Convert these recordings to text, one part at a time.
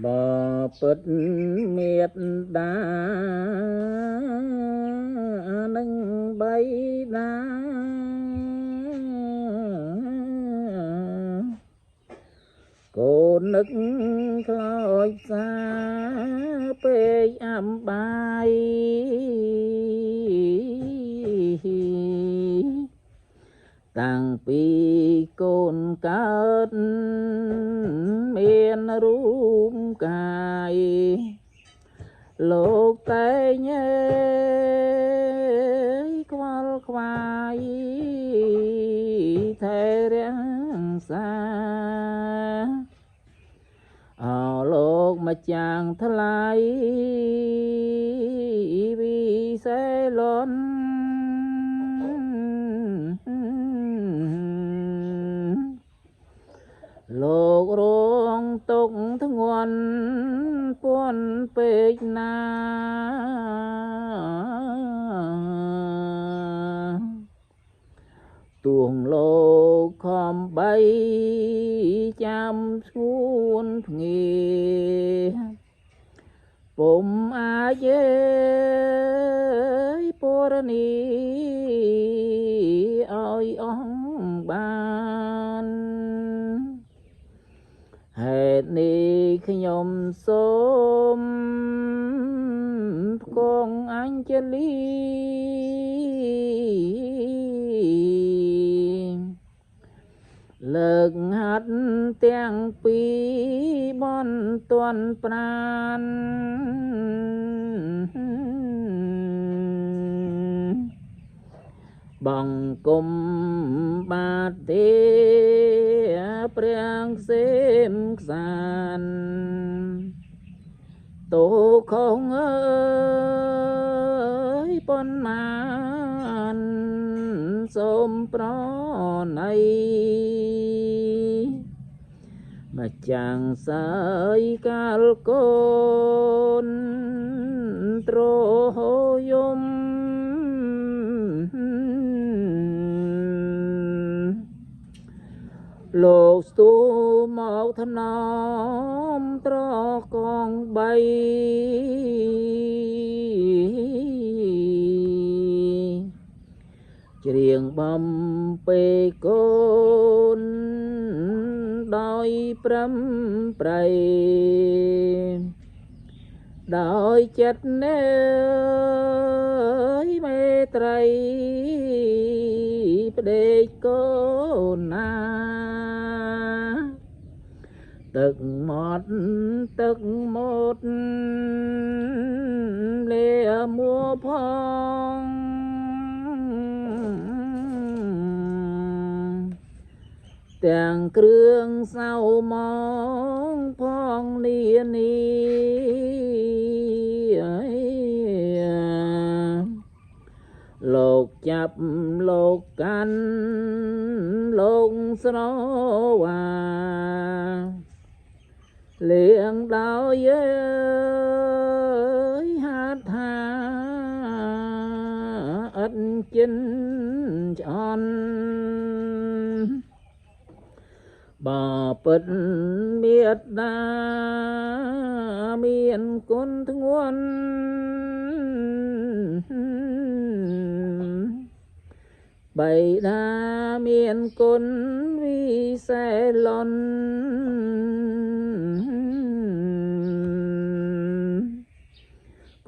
บ่ពិតមេត្តានឹងបៃតាកូននឹកខ្លោចសាពេកអំបាយតាំងពីកូនកើតមានរូបកាយលោកតែងខ្វល់ខ្វាយថែរាំងសាអោលោកម្ចាស់ថ្លៃវិសេលន់លោករងទុកធ្ងន់ពួនពេកណាទួងលោកខំបីចាំស្ងួនភ្ងាពុំអាចពរនីឲ្យអស់បានហេតុនេះខ្ញុំសូមផ្គងអញ្ជលីលើកហាត់ទាំងពីរបន់ទន់ប្រានបង្គំបាទទេព្រះសេមខ្សានតោខងអើយប៉ុន្មានសូមប្រណីម្ចាស់សើយកាលកូនត្រយំលោកស្ទូមកថ្នមត្រកងបីច្រៀងបំពេកូនដោយព្រមប្រៃដោយចិត្តនេមេត្រីផ្ដេកកូនណាទឹកមាត់លាមួផងទាំងគ្រឿងសៅមកផងនានីលោកចាប់លោកកាន់លោកស្រវាលៀងដោយហាត់ថាអត់ចិនឆ្អន់បពិតមេត្តាមានគុណធ្ងន់បៃតាមានគុណវិសេលន់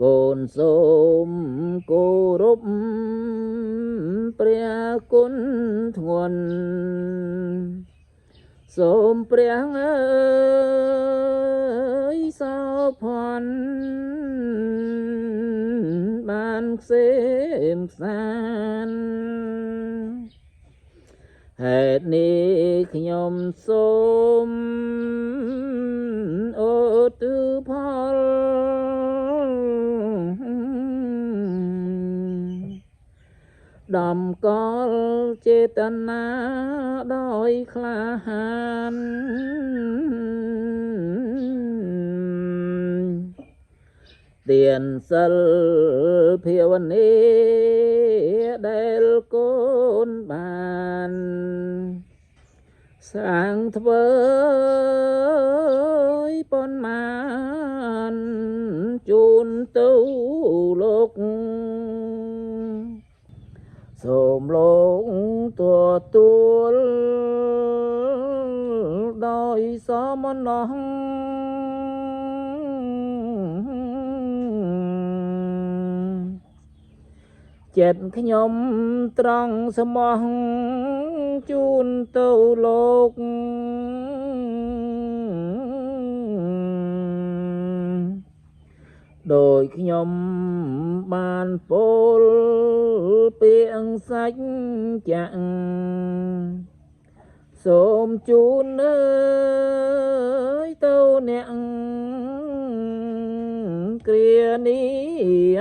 កូនសូមគោរពព្រះគុណធ្ងន់សូមព្រះអើយសោភ័ណ្ឌបានខ្សេមខ្សានហេតុនេះខ្ញុំសូមឧទ្ទិសផលដំកល់ចេតនាដោយក្លាហានទានសិលភាវនាដែលកូនបានសាងធ្វើ ប៉ុន្មានជូនទៅលោកសូមលោកទទួលដោយសមណោះចិត្តខ្ញុំត្រង់ស្មោះជូនទៅលោកដោយខ្ញុំបានពោលពាក្យសាច់ចាក់សូមជូនអើយទៅអ្នកគ្រានេះ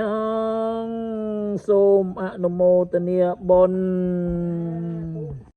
សូមអនុមោទនាបុណ្យ